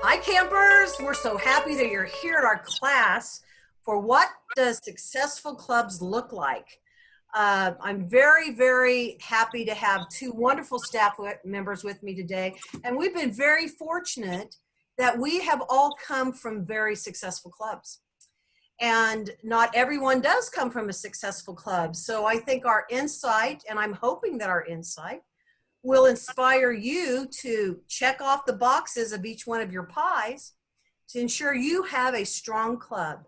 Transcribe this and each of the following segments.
Hi campers, we're so happy that you're here at our class for what does successful clubs look like. I'm very, very happy to have two wonderful staff members with me today. And we've been very fortunate that we have all come from very successful clubs. And not everyone does come from a successful club. So I think our insight, and I'm hoping that our insight, will inspire you to check off the boxes of each one of your pies to ensure you have a strong club.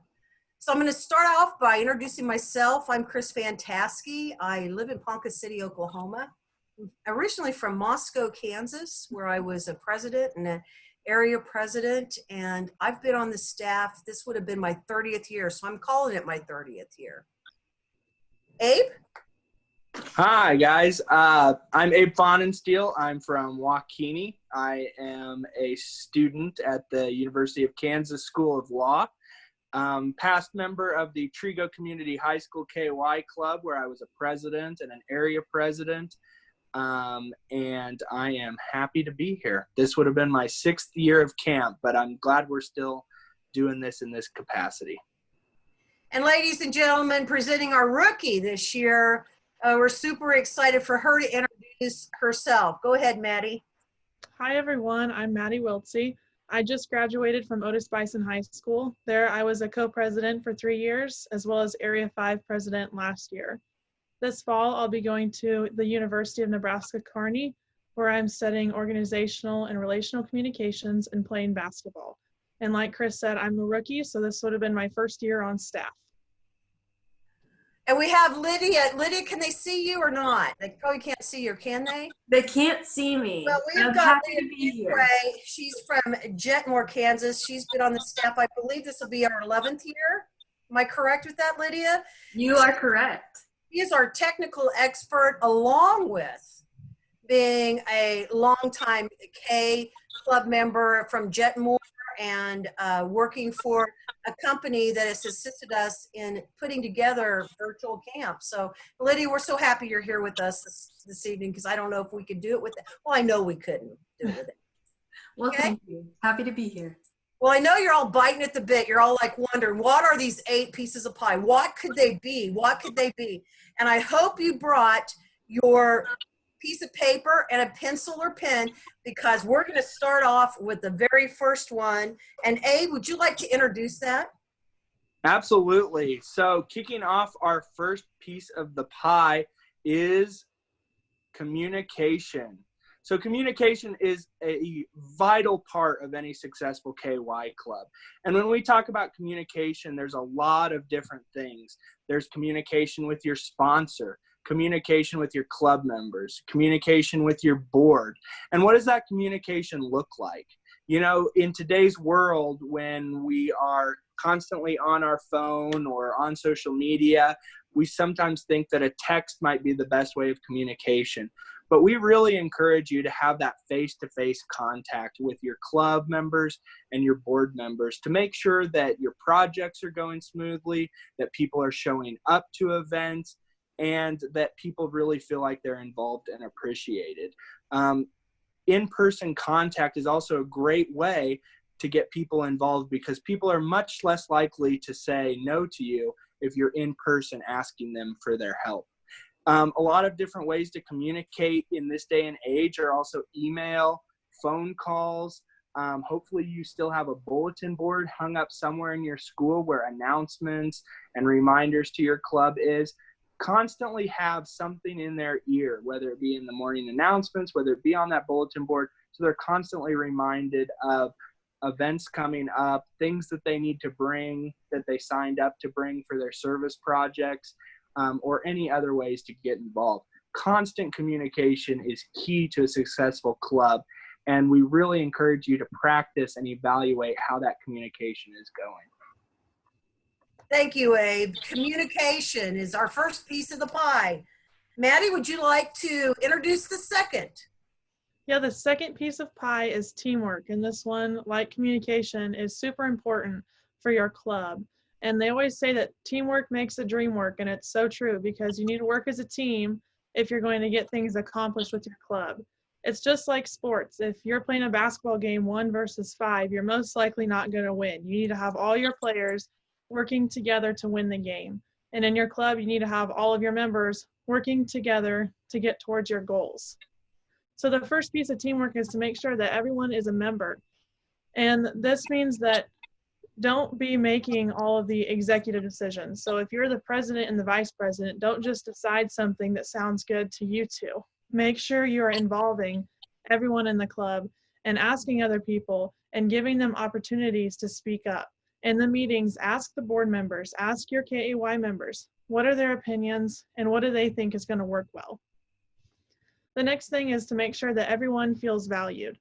So I'm going to start off by introducing myself. I'm Chris Fantasky. I live in Ponca City, Oklahoma. I'm originally from Moscow, Kansas, where I was a president and an area president, and I've been on the staff. This would have been my 30th year, so I'm calling it my 30th year. Abe? Hi guys, I'm Abe Fahnensteel. I'm from Waukene. I am a student at the University of Kansas School of Law. Past member of the Trigo Community High School KY Club, where I was a president and an area president. And I am happy to be here. This would have been my 6th year of camp, but I'm glad we're still doing this in this capacity. And ladies and gentlemen, presenting our rookie this year, we're super excited for her to introduce herself. Go ahead, Maddie. Hi, everyone. I'm Maddie Wiltsy. I just graduated from Otis Bison High School. There, I was a co-president for 3 years, as well as Area 5 president last year. This fall, I'll be going to the University of Nebraska-Kearney, where I'm studying organizational and relational communications and playing basketball. And like Chris said, I'm a rookie, so this would have been my first year on staff. And we have Lydia. Lydia, can they see you or not? They probably can't see you, can they? They can't see me. Well, we've got Lydia. She's from Jetmore, Kansas. She's been on the staff. I believe this will be our 11th year. Am I correct with that, Lydia? You are correct. She is our technical expert, along with being a longtime K club member from Jetmore and working for a company that has assisted us in putting together virtual camps. So Lydia, we're so happy you're here with us this evening, because I don't know if we could do it with it. Well, I know we couldn't do it with it. Well, okay? Thank you. Happy to be here. Well, I know you're all biting at the bit. You're all like wondering, what are these 8 pieces of pie? What could they be? What could they be? And I hope you brought your piece of paper and a pencil or pen, because we're going to start off with the very first one. And Abe, would you like to introduce that? Absolutely. So kicking off our first piece of the pie is communication. So communication is a vital part of any successful KY club. And when we talk about communication, there's a lot of different things. There's communication with your sponsor, communication with your club members, communication with your board. And what does that communication look like? You know, in today's world, when we are constantly on our phone or on social media, we sometimes think that a text might be the best way of communication. But we really encourage you to have that face-to-face contact with your club members and your board members to make sure that your projects are going smoothly, that people are showing up to events, and that people really feel like they're involved and appreciated. In-person contact is also a great way to get people involved, because people are much less likely to say no to you if you're in person asking them for their help. A lot of different ways to communicate in this day and age are also email, phone calls. Hopefully you still have a bulletin board hung up somewhere in your school where announcements and reminders to your club is. Constantly have something in their ear, whether it be in the morning announcements, whether it be on that bulletin board, so they're constantly reminded of events coming up, things that they need to bring, that they signed up to bring for their service projects, or any other ways to get involved. Constant communication is key to a successful club, and we really encourage you to practice and evaluate how that communication is going. Thank you, Abe. Communication is our first piece of the pie. Maddie, would you like to introduce the second? Yeah, the second piece of pie is teamwork. And this one, like communication, is super important for your club. And they always say that teamwork makes the dream work. And it's so true, because you need to work as a team if you're going to get things accomplished with your club. It's just like sports. If you're playing a basketball game 1 versus 5, you're most likely not going to win. You need to have all your players working together to win the game. And in your club, you need to have all of your members working together to get towards your goals. So the first piece of teamwork is to make sure that everyone is a member. And this means that don't be making all of the executive decisions. So if you're the president and the vice president, don't just decide something that sounds good to you two. Make sure you're involving everyone in the club and asking other people and giving them opportunities to speak up. In the meetings, ask the board members, ask your KAY members, what are their opinions and what do they think is going to work well? The next thing is to make sure that everyone feels valued.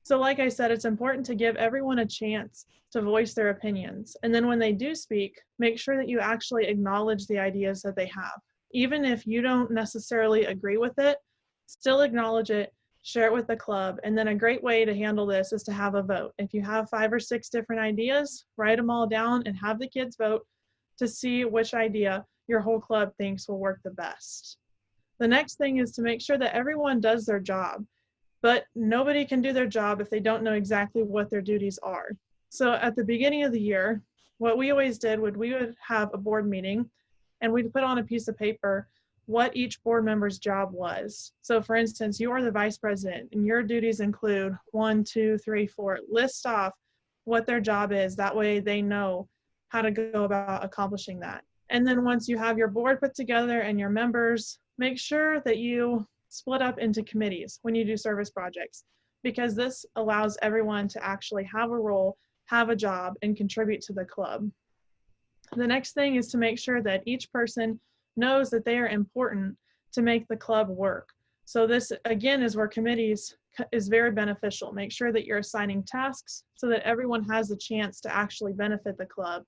So like I said, it's important to give everyone a chance to voice their opinions. And then when they do speak, make sure that you actually acknowledge the ideas that they have. Even if you don't necessarily agree with it, still acknowledge it, share it with the club. And then a great way to handle this is to have a vote. If you have 5 or 6 different ideas, write them all down and have the kids vote to see which idea your whole club thinks will work the best. The next thing is to make sure that everyone does their job, but nobody can do their job if they don't know exactly what their duties are. So at the beginning of the year, what we always did would we would have a board meeting and we'd put on a piece of paper what each board member's job was. So for instance, you are the vice president and your duties include 1, 2, 3, 4. List off what their job is. That way they know how to go about accomplishing that. And then once you have your board put together and your members, make sure that you split up into committees when you do service projects, because this allows everyone to actually have a role, have a job, and contribute to the club. The next thing is to make sure that each person knows that they are important to make the club work. So this, again, is where committees is very beneficial. Make sure that you're assigning tasks so that everyone has a chance to actually benefit the club.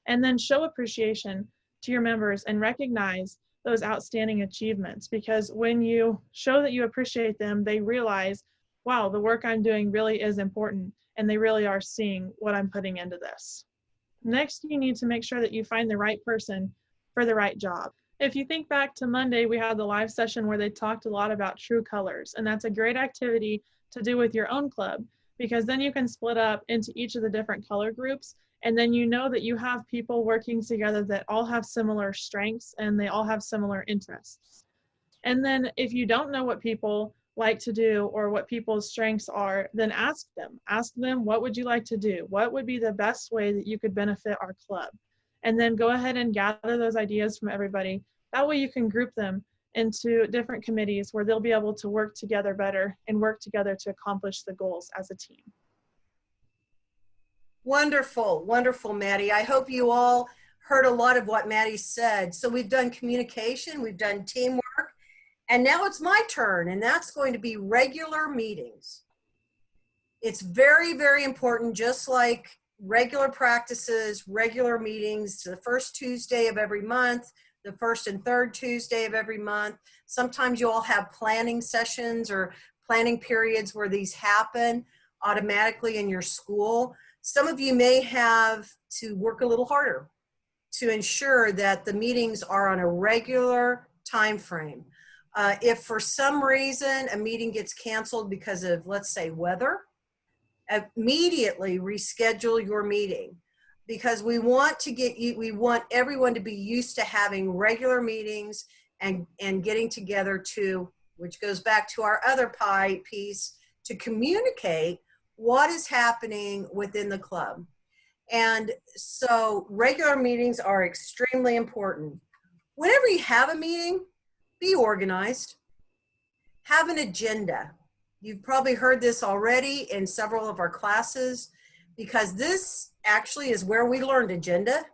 And then show appreciation to your members and recognize those outstanding achievements, because when you show that you appreciate them, they realize, wow, the work I'm doing really is important, and they really are seeing what I'm putting into this. Next, you need to make sure that you find the right person for the right job. If you think back to Monday, we had the live session where they talked a lot about true colors, and that's a great activity to do with your own club, because then you can split up into each of the different color groups, and then you know that you have people working together that all have similar strengths and they all have similar interests. And then if you don't know what people like to do or what people's strengths are, then ask them. Ask them, what would you like to do? What would be the best way that you could benefit our club? And then go ahead and gather those ideas from everybody. That way you can group them into different committees where they'll be able to work together better and work together to accomplish the goals as a team. Wonderful, wonderful, Maddie. I hope you all heard a lot of what Maddie said. So we've done communication, we've done teamwork, and now it's my turn, and that's going to be regular meetings. It's very, very important, just like regular practices, regular meetings, the first Tuesday of every month, the first and third Tuesday of every month. Sometimes you all have planning sessions or planning periods where these happen automatically in your school. Some of you may have to work a little harder to ensure that the meetings are on a regular time frame. If for some reason a meeting gets canceled because of, let's say, weather, immediately reschedule your meeting, because we want everyone to be used to having regular meetings and getting together to, which goes back to our other piece, to communicate what is happening within the club. And so regular meetings are extremely important. Whenever you have a meeting, be organized. Have an agenda. You've probably heard this already in several of our classes, because this actually is where we learned agenda.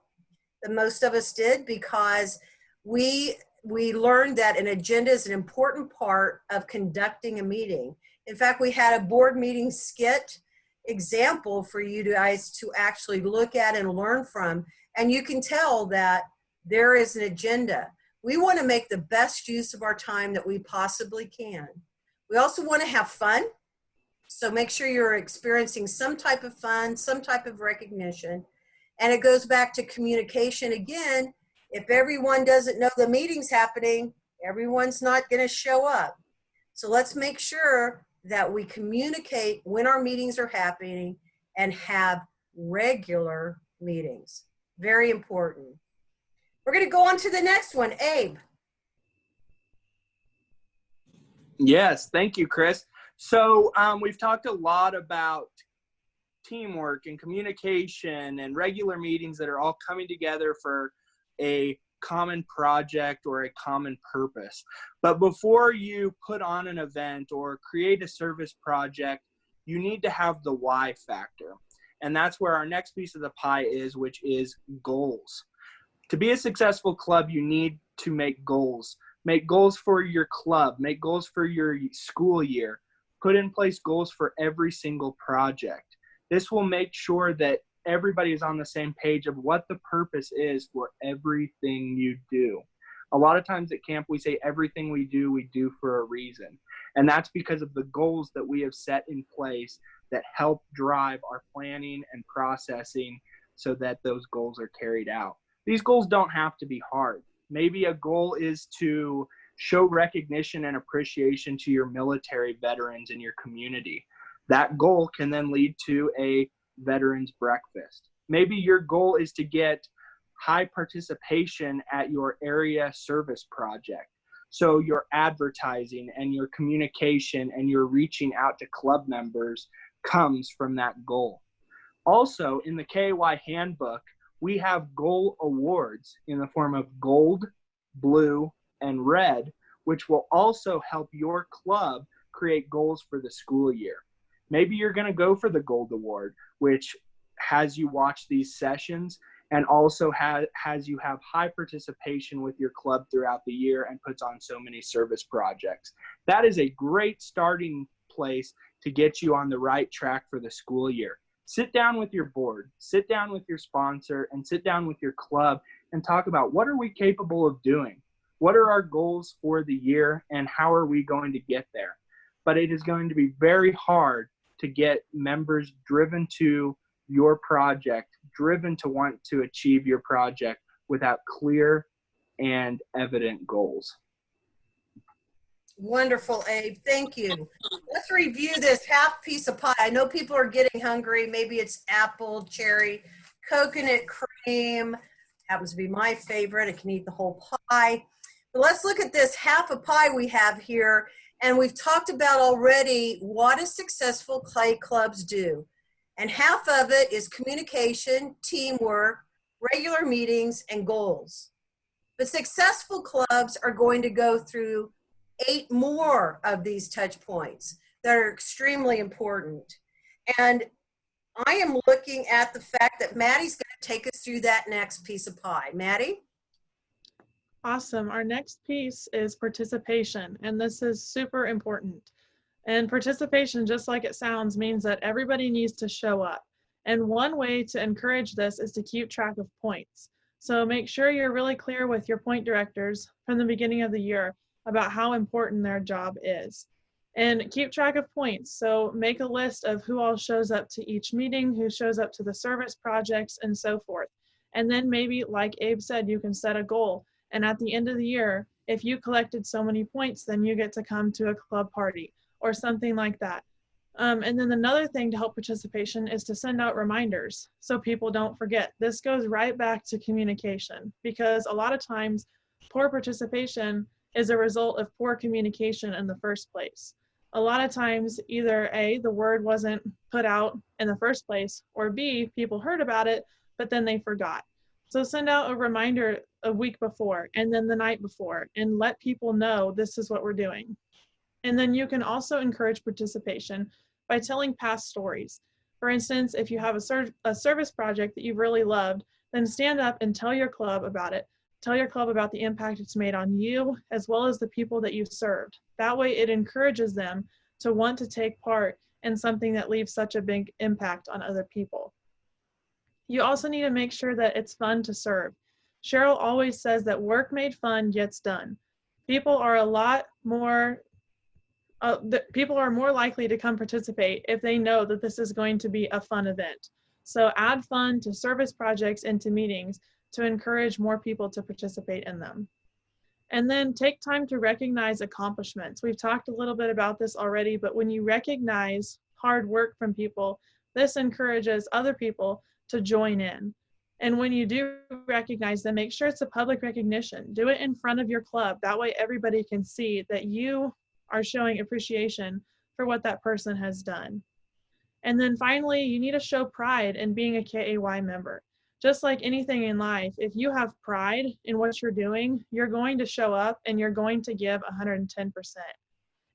The most of us did, because we learned that an agenda is an important part of conducting a meeting. In fact, we had a board meeting skit example for you guys to actually look at and learn from. And you can tell that there is an agenda. We want to make the best use of our time that we possibly can. We also want to have fun. So make sure you're experiencing some type of fun, some type of recognition. And it goes back to communication again. If everyone doesn't know the meeting's happening, everyone's not going to show up. So let's make sure that we communicate when our meetings are happening and have regular meetings. Very important. We're going to go on to the next one. Abe. Yes, thank you, Chris. So we've talked a lot about teamwork and communication and regular meetings that are all coming together for a common project or a common purpose. But before you put on an event or create a service project, you need to have the why factor. And that's where our next piece of the pie is, which is goals. To be a successful club, you need to make goals. Make goals for your club. Make goals for your school year. Put in place goals for every single project. This will make sure that everybody is on the same page of what the purpose is for everything you do. A lot of times at camp, we say everything we do for a reason. And that's because of the goals that we have set in place that help drive our planning and processing so that those goals are carried out. These goals don't have to be hard. Maybe a goal is to show recognition and appreciation to your military veterans in your community. That goal can then lead to a veterans breakfast. Maybe your goal is to get high participation at your area service project. So your advertising and your communication and your reaching out to club members comes from that goal. Also, in the KAY handbook, we have goal awards in the form of gold, blue, and red, which will also help your club create goals for the school year. Maybe you're going to go for the gold award, which has you watch these sessions and also has you have high participation with your club throughout the year and puts on so many service projects. That is a great starting place to get you on the right track for the school year. Sit down with your board, sit down with your sponsor, and sit down with your club and talk about what are we capable of doing? What are our goals for the year and how are we going to get there? But it is going to be very hard to get members driven to your project, driven to want to achieve your project without clear and evident goals. Wonderful, Abe. Thank you. Let's review this half piece of pie. I know people are getting hungry. Maybe it's apple, cherry, coconut cream. Happens to be my favorite. I can eat the whole pie. But let's look at this half a pie we have here. And we've talked about already what do successful clay clubs do. And half of it is communication, teamwork, regular meetings, and goals. But successful clubs are going to go through 8 more of these touch points that are extremely important. And I am looking at the fact that Maddie's going to take us through that next piece of pie. Maddie? Awesome. Our next piece is participation, and this is super important. And participation, just like it sounds, means that everybody needs to show up. And one way to encourage this is to keep track of points. So make sure you're really clear with your point directors from the beginning of the year about how important their job is. And keep track of points. So make a list of who all shows up to each meeting, who shows up to the service projects, and so forth. And then maybe, like Abe said, you can set a goal. And at the end of the year, if you collected so many points, then you get to come to a club party or something like that. And then another thing to help participation is to send out reminders so people don't forget. This goes right back to communication, because a lot of times poor participation is a result of poor communication in the first place. A lot of times either A, the word wasn't put out in the first place, or B, people heard about it, but then they forgot. So send out a reminder a week before and then the night before and let people know this is what we're doing. And then you can also encourage participation by telling past stories. For instance, if you have a service project that you've really loved, then stand up and tell your club about it. Tell your club about the impact it's made on you as well as the people that you've served. That way it encourages them to want to take part in something that leaves such a big impact on other people. You also need to make sure that it's fun to serve. Cheryl always says that work made fun gets done. People are more likely to come participate if they know that this is going to be a fun event. So add fun to service projects and to meetings to encourage more people to participate in them. And then take time to recognize accomplishments. We've talked a little bit about this already, but when you recognize hard work from people, this encourages other people to join in. And when you do recognize them, make sure it's a public recognition. Do it in front of your club. That way everybody can see that you are showing appreciation for what that person has done. And then finally, you need to show pride in being a KAY member. Just like anything in life, if you have pride in what you're doing, you're going to show up and you're going to give 110%.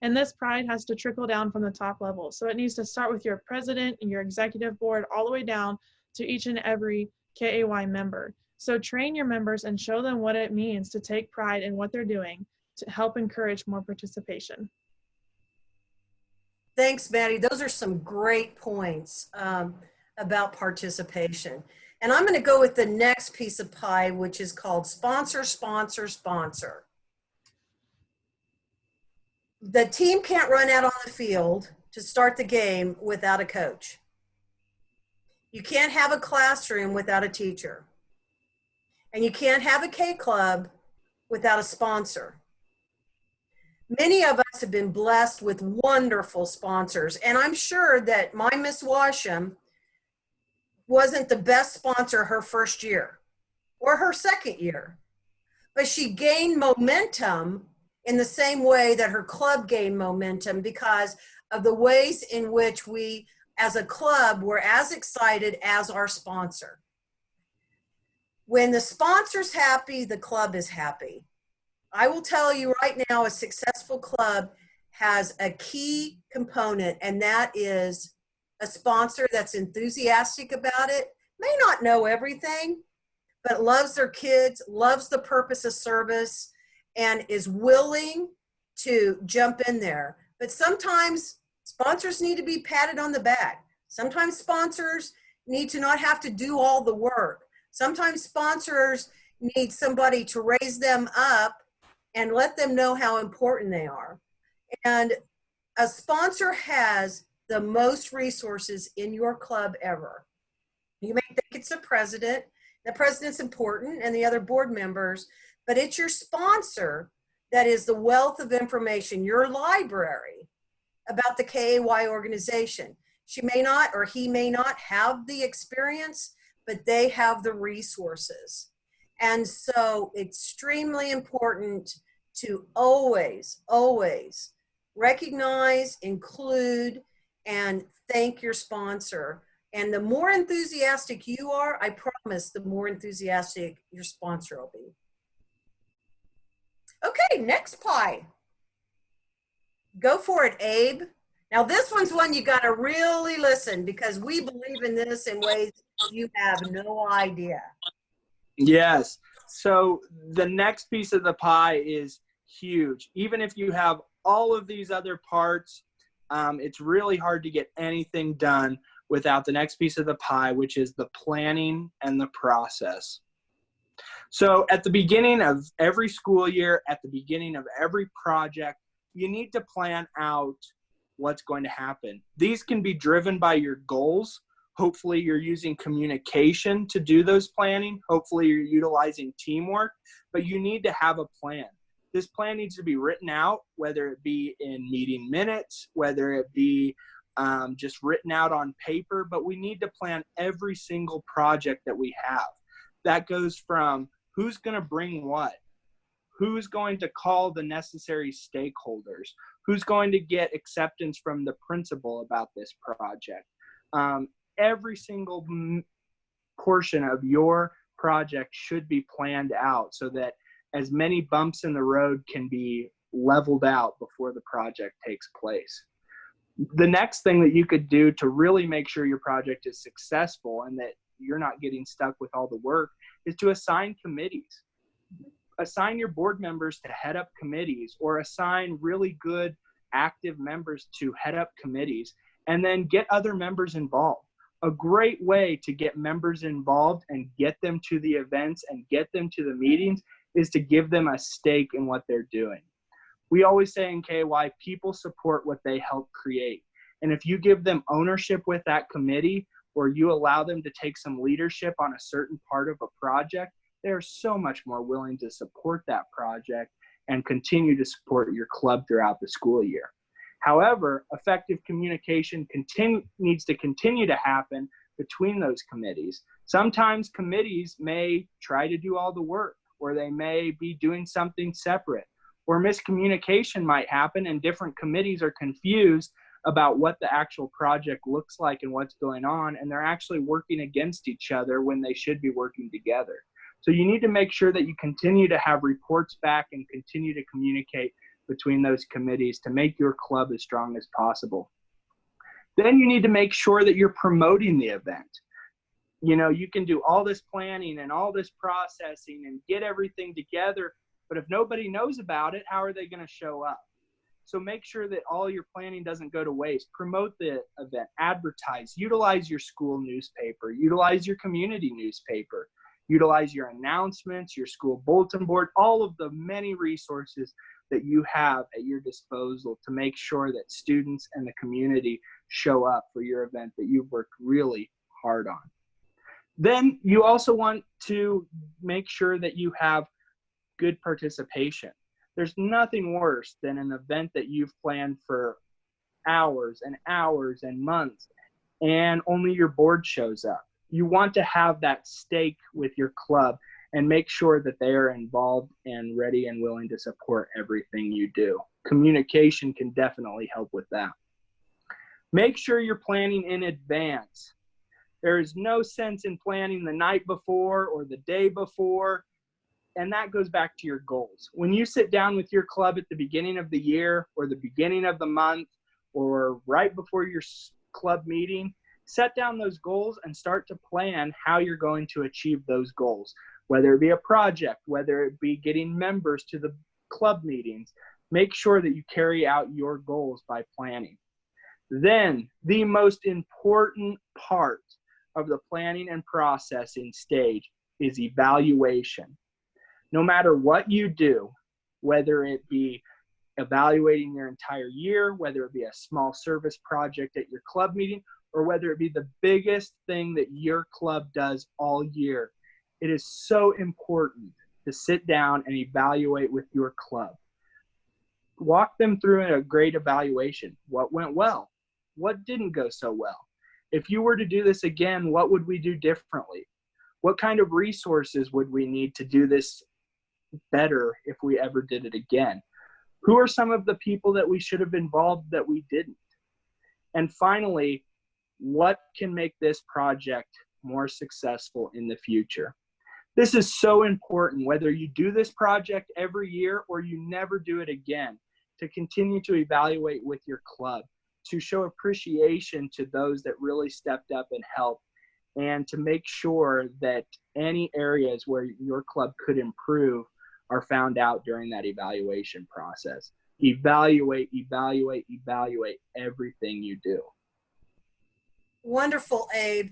And this pride has to trickle down from the top level. So it needs to start with your president and your executive board all the way down to each and every KAY member. So train your members and show them what it means to take pride in what they're doing to help encourage more participation. Thanks, Maddie. Those are some great points about participation. And I'm going to go with the next piece of pie, which is called sponsor, sponsor, sponsor. The team can't run out on the field to start the game without a coach. You can't have a classroom without a teacher. And you can't have a K club without a sponsor. Many of us have been blessed with wonderful sponsors, and I'm sure that my Miss Washam wasn't the best sponsor her first year or her second year, but she gained momentum in the same way that her club gained momentum because of the ways in which we, as a club, were as excited as our sponsor. When the sponsor's happy, the club is happy. I will tell you right now, a successful club has a key component, and that is a sponsor that's enthusiastic about it, may not know everything, but loves their kids, loves the purpose of service, and is willing to jump in there. But sometimes sponsors need to be patted on the back. Sometimes sponsors need to not have to do all the work. Sometimes sponsors need somebody to raise them up and let them know how important they are. And a sponsor has the most resources in your club ever. You may think it's the president. The president's important and the other board members, but it's your sponsor that is the wealth of information, your library about the KAY organization. She may not, or he may not have the experience, but they have the resources. And so extremely important to always, always recognize, include, and thank your sponsor. And the more enthusiastic you are, I promise, the more enthusiastic your sponsor will be. Okay, next pie. Go for it, Abe. Now this one's one you gotta really listen because we believe in this in ways you have no idea. Yes. So the next piece of the pie is huge. Even if you have all of these other parts, it's really hard to get anything done without the next piece of the pie, which is the planning and the process. So at the beginning of every school year, at the beginning of every project, you need to plan out what's going to happen. These can be driven by your goals. Hopefully you're using communication to do those planning. Hopefully you're utilizing teamwork, but you need to have a plan. This plan needs to be written out, whether it be in meeting minutes, whether it be just written out on paper, but we need to plan every single project that we have. That goes from who's going to bring what, who's going to call the necessary stakeholders, who's going to get acceptance from the principal about this project. Every single portion of your project should be planned out so that as many bumps in the road can be leveled out before the project takes place. The next thing that you could do to really make sure your project is successful and that you're not getting stuck with all the work is to assign committees. Assign your board members to head up committees or assign really good active members to head up committees and then get other members involved. A great way to get members involved and get them to the events and get them to the meetings is to give them a stake in what they're doing. We always say in KY, people support what they help create. And if you give them ownership with that committee or you allow them to take some leadership on a certain part of a project, they're so much more willing to support that project and continue to support your club throughout the school year. However, effective communication needs to continue to happen between those committees. Sometimes committees may try to do all the work, or they may be doing something separate, or miscommunication might happen and different committees are confused about what the actual project looks like and what's going on, and they're actually working against each other when they should be working together. So you need to make sure that you continue to have reports back and continue to communicate between those committees to make your club as strong as possible. Then you need to make sure that you're promoting the event. You know, you can do all this planning and all this processing and get everything together, but if nobody knows about it, how are they going to show up? So make sure that all your planning doesn't go to waste. Promote the event, advertise, utilize your school newspaper, utilize your community newspaper, utilize your announcements, your school bulletin board, all of the many resources that you have at your disposal to make sure that students and the community show up for your event that you've worked really hard on. Then you also want to make sure that you have good participation. There's nothing worse than an event that you've planned for hours and hours and months and only your board shows up. You want to have that stake with your club and make sure that they are involved and ready and willing to support everything you do. Communication can definitely help with that. Make sure you're planning in advance. There is no sense in planning the night before or the day before, and that goes back to your goals. When you sit down with your club at the beginning of the year or the beginning of the month or right before your club meeting, set down those goals and start to plan how you're going to achieve those goals, whether it be a project, whether it be getting members to the club meetings. Make sure that you carry out your goals by planning. Then the most important part of the planning and processing stage is evaluation. No matter what you do, whether it be evaluating your entire year, whether it be a small service project at your club meeting, or whether it be the biggest thing that your club does all year, it is so important to sit down and evaluate with your club. Walk them through a great evaluation. What went well? What didn't go so well? If you were to do this again, what would we do differently? What kind of resources would we need to do this better if we ever did it again? Who are some of the people that we should have involved that we didn't? And finally, what can make this project more successful in the future? This is so important, whether you do this project every year or you never do it again, to continue to evaluate with your club, to show appreciation to those that really stepped up and helped, and to make sure that any areas where your club could improve are found out during that evaluation process. Evaluate, evaluate, evaluate everything you do. Wonderful, Abe.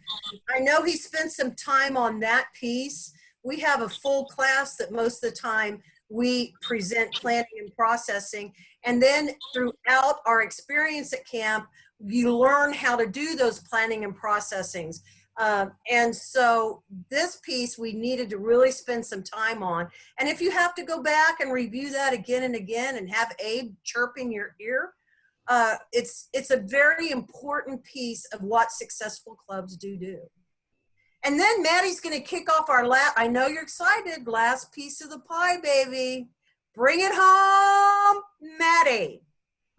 I know he spent some time on that piece. We have a full class that most of the time we present planning and processing. And then throughout our experience at camp, you learn how to do those planning and processings. And so this piece we needed to really spend some time on. And if you have to go back and review that again and again and have Abe chirping your ear, it's a very important piece of what successful clubs do. And then Maddie's going to kick off our I know you're excited, last piece of the pie, baby. Bring it home, Maddie.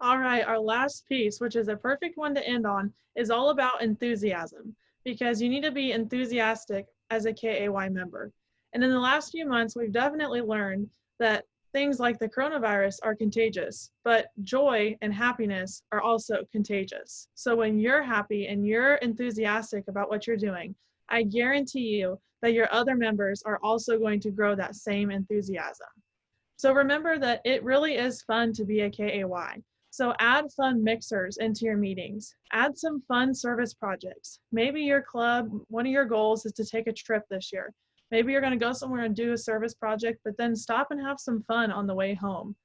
All right, our last piece, which is a perfect one to end on, is all about enthusiasm, because you need to be enthusiastic as a KAY member. And in the last few months, we've definitely learned that things like the coronavirus are contagious, but joy and happiness are also contagious. So when you're happy and you're enthusiastic about what you're doing, I guarantee you that your other members are also going to grow that same enthusiasm. So remember that it really is fun to be a KAY. So add fun mixers into your meetings. Add some fun service projects. Maybe your club, one of your goals is to take a trip this year. Maybe you're going to go somewhere and do a service project, but then stop and have some fun on the way home.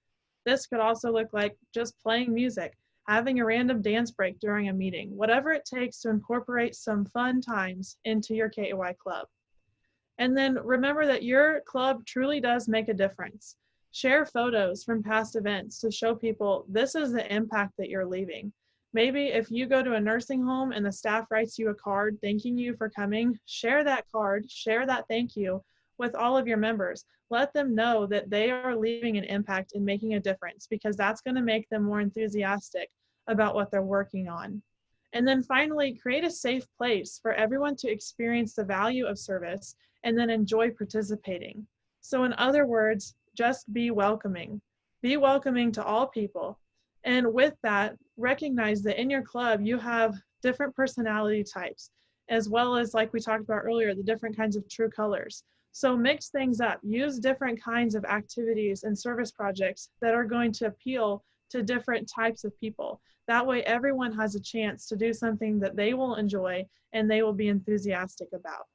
This could also look like just playing music, having a random dance break during a meeting, whatever it takes to incorporate some fun times into your KAY club. And then remember that your club truly does make a difference. Share photos from past events to show people this is the impact that you're leaving. Maybe if you go to a nursing home and the staff writes you a card thanking you for coming, share that card, share that thank you with all of your members. Let them know that they are leaving an impact and making a difference, because that's going to make them more enthusiastic about what they're working on. And then finally, create a safe place for everyone to experience the value of service and then enjoy participating. So in other words, just be welcoming. Be welcoming to all people. And with that, recognize that in your club, you have different personality types, as well as, like we talked about earlier, the different kinds of true colors. So mix things up. Use different kinds of activities and service projects that are going to appeal to different types of people. That way, everyone has a chance to do something that they will enjoy and they will be enthusiastic about.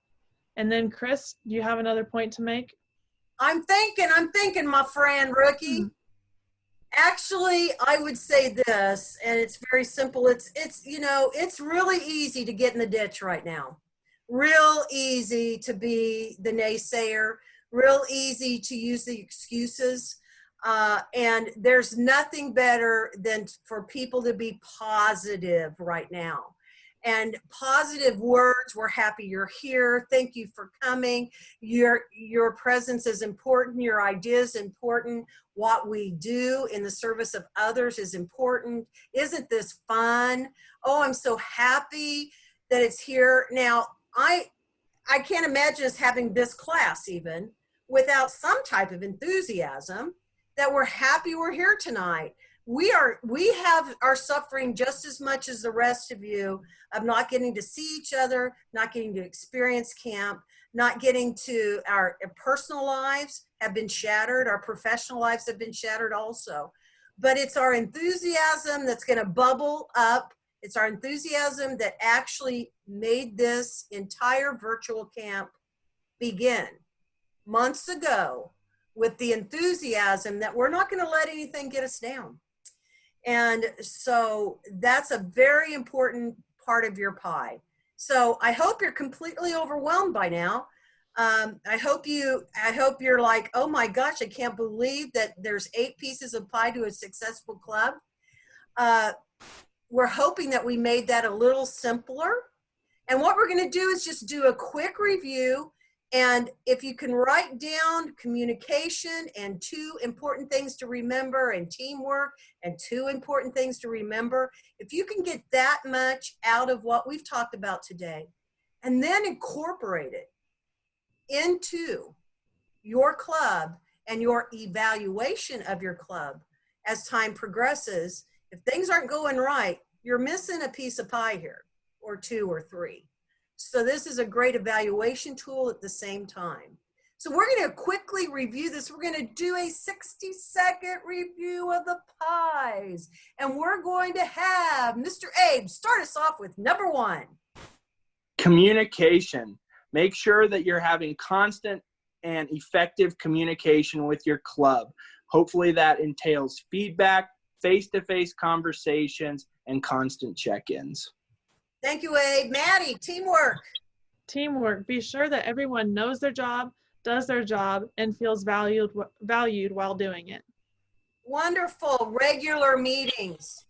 And then, Chris, do you have another point to make? I'm thinking, my friend Rookie. Actually, I would say this, and it's very simple. It's really easy to get in the ditch right now. Real easy to be the naysayer. Real easy to use the excuses. And there's nothing better than for people to be positive right now. And positive words, we're happy you're here. Thank you for coming. Your presence is important. Your idea is important. What we do in the service of others is important. Isn't this fun? Oh, I'm so happy that it's here. Now, I can't imagine us having this class even without some type of enthusiasm that we're happy we're here tonight. We are suffering just as much as the rest of you of not getting to see each other, not getting to experience camp, not getting to our personal lives have been shattered. Our professional lives have been shattered also. But it's our enthusiasm that's going to bubble up. It's our enthusiasm that actually made this entire virtual camp begin months ago, with the enthusiasm that we're not going to let anything get us down. And so that's a very important part of your pie. So I hope you're completely overwhelmed by now. I hope you're like, oh my gosh, I can't believe that there's 8 pieces of pie to a successful club. We're hoping that we made that a little simpler. And what we're going to do is just do a quick review. And if you can write down communication and 2 important things to remember, and teamwork and 2 important things to remember, if you can get that much out of what we've talked about today and then incorporate it into your club and your evaluation of your club as time progresses, if things aren't going right, you're missing a piece of pie here, or 2 or 3. So this is a great evaluation tool at the same time. So we're going to quickly review this. We're going to do a 60-second review of the pies. And we're going to have Mr. Abe start us off with number 1. Communication. Make sure that you're having constant and effective communication with your club. Hopefully that entails feedback, face-to-face conversations, and constant check-ins. Thank you, Abe. Maddie, teamwork. Teamwork. Be sure that everyone knows their job, does their job, and feels valued while doing it. Wonderful. Regular meetings.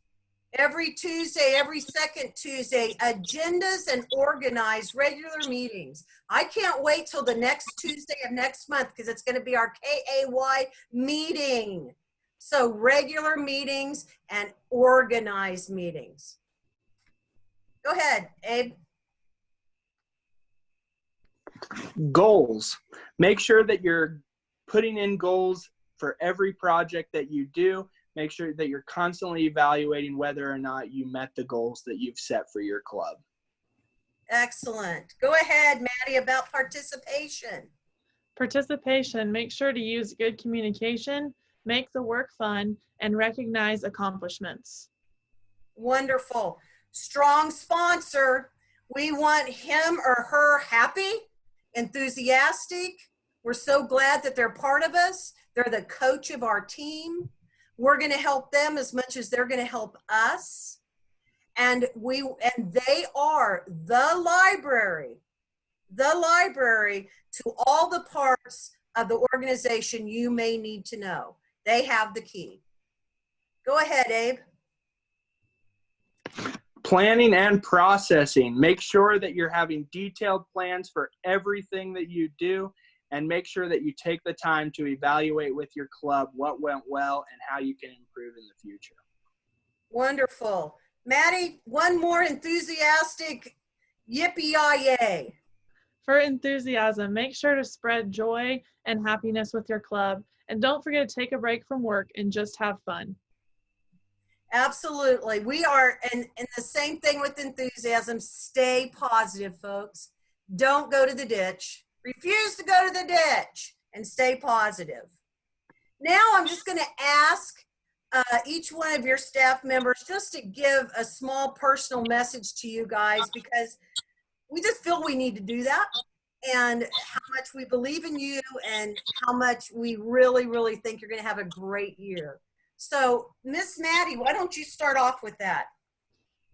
Every Tuesday, every second Tuesday, agendas and organized regular meetings. I can't wait till the next Tuesday of next month, because it's going to be our KAY meeting. So regular meetings and organized meetings. Go ahead, Abe. Goals. Make sure that you're putting in goals for every project that you do. Make sure that you're constantly evaluating whether or not you met the goals that you've set for your club. Excellent. Go ahead, Maddie, about participation. Participation. Make sure to use good communication, make the work fun, and recognize accomplishments. Wonderful. Strong sponsor. We want him or her happy, enthusiastic. We're so glad that they're part of us. They're the coach of our team. We're going to help them as much as they're going to help us. And they are the library to all the parts of the organization you may need to know. They have the key. Go ahead, Abe. Planning and processing. Make sure that you're having detailed plans for everything that you do, and make sure that you take the time to evaluate with your club what went well and how you can improve in the future. Wonderful. Maddie, one more enthusiastic yippee-yay. For enthusiasm, make sure to spread joy and happiness with your club. And don't forget to take a break from work and just have fun. Absolutely. We are, and the same thing with enthusiasm, stay positive, folks. Don't go to the ditch. Refuse to go to the ditch and stay positive. Now I'm just going to ask each one of your staff members just to give a small personal message to you guys, because we just feel we need to do that, and how much we believe in you and how much we really, really think you're going to have a great year. So, Miss Maddie, why don't you start off with that?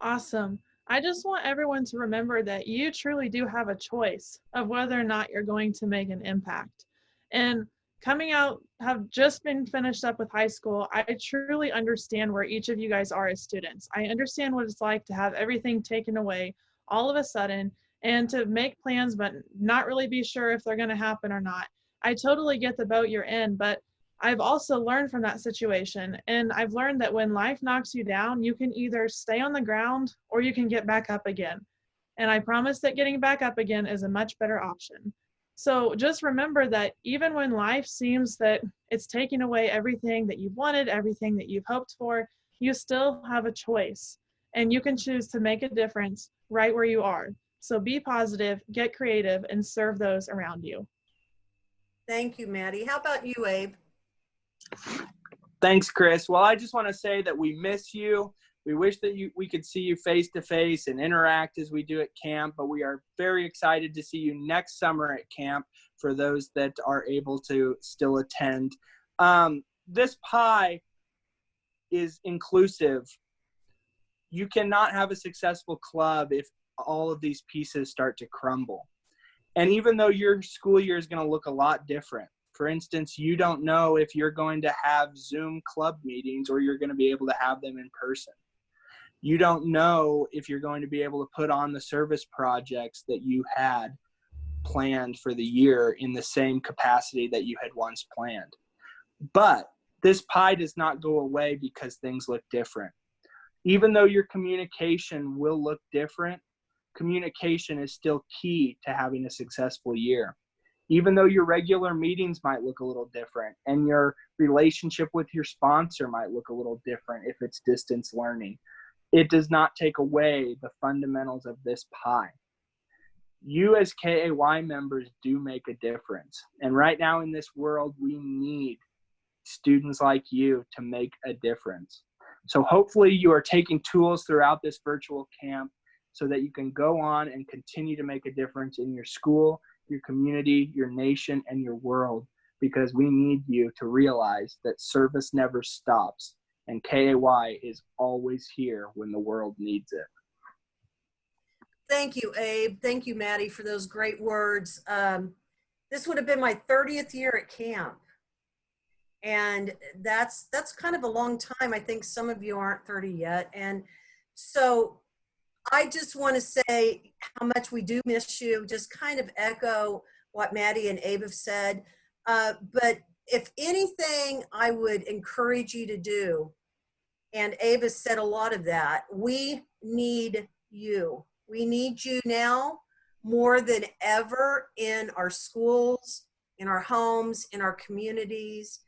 Awesome. I just want everyone to remember that you truly do have a choice of whether or not you're going to make an impact. And coming out, have just been finished up with high school, I truly understand where each of you guys are as students. I understand what it's like to have everything taken away all of a sudden and to make plans but not really be sure if they're going to happen or not. I totally get the boat you're in, but I've also learned from that situation, and I've learned that when life knocks you down, you can either stay on the ground or you can get back up again. And I promise that getting back up again is a much better option. So just remember that even when life seems that it's taking away everything that you've wanted, everything that you've hoped for, you still have a choice, and you can choose to make a difference right where you are. So be positive, get creative, and serve those around you. Thank you, Maddie. How about you, Abe? Thanks, Chris. Well, I just want to say that we miss you. We wish that we could see you face to face and interact as we do at camp, but we are very excited to see you next summer at camp for those that are able to still attend. This pie is inclusive. You cannot have a successful club if all of these pieces start to crumble. And even though your school year is going to look a lot different, for instance, you don't know if you're going to have Zoom club meetings or you're going to be able to have them in person. You don't know if you're going to be able to put on the service projects that you had planned for the year in the same capacity that you had once planned. But this pie does not go away because things look different. Even though your communication will look different, communication is still key to having a successful year. Even though your regular meetings might look a little different and your relationship with your sponsor might look a little different if it's distance learning, it does not take away the fundamentals of this pie. You as KAY members do make a difference. And right now in this world, we need students like you to make a difference. So hopefully you are taking tools throughout this virtual camp so that you can go on and continue to make a difference in your school, your community, your nation, and your world, because we need you to realize that service never stops and KAY is always here when the world needs it. Thank you, Abe. Thank you, Maddie, for those great words. This would have been my 30th year at camp. And that's kind of a long time. I think some of you aren't 30 yet. And so I just want to say how much we do miss you, just kind of echo what Maddie and Abe have said. But if anything, I would encourage you to do, and Abe has said a lot of that, we need you. We need you now more than ever in our schools, in our homes, in our communities.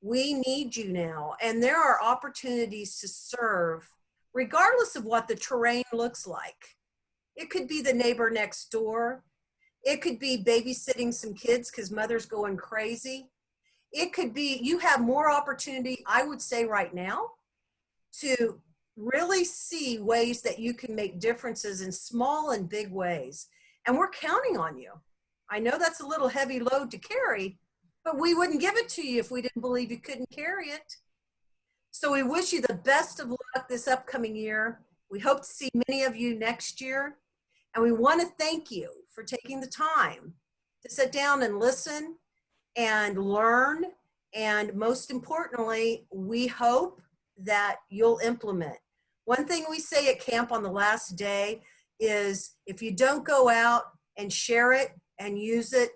We need you now. And there are opportunities to serve regardless of what the terrain looks like. It could be the neighbor next door. It could be babysitting some kids because mother's going crazy. It could be you have more opportunity, I would say right now, to really see ways that you can make differences in small and big ways. And we're counting on you. I know that's a little heavy load to carry, but we wouldn't give it to you if we didn't believe you couldn't carry it. So we wish you the best of luck this upcoming year. We hope to see many of you next year. And we want to thank you for taking the time to sit down and listen and learn. And most importantly, we hope that you'll implement. One thing we say at camp on the last day is if you don't go out and share it and use it,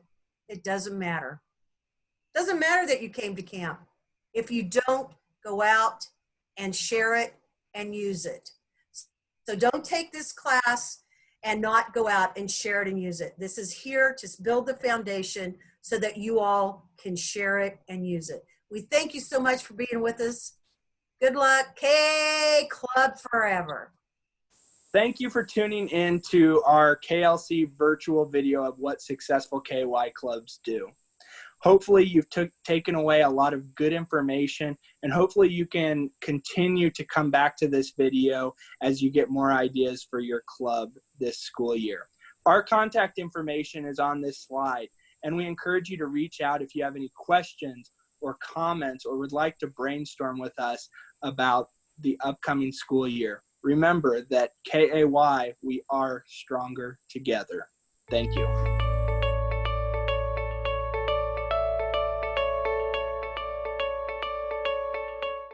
it doesn't matter. It doesn't matter that you came to camp if you don't go out and share it and use it. So don't take this class and not go out and share it and use it. This is here to build the foundation so that you all can share it and use it. We thank you so much for being with us. Good luck. K Club forever. Thank you for tuning in to our KLC virtual video of what successful KY clubs do. Hopefully you've taken away a lot of good information, and hopefully you can continue to come back to this video as you get more ideas for your club this school year. Our contact information is on this slide, and we encourage you to reach out if you have any questions or comments or would like to brainstorm with us about the upcoming school year. Remember that KAY, we are stronger together. Thank you.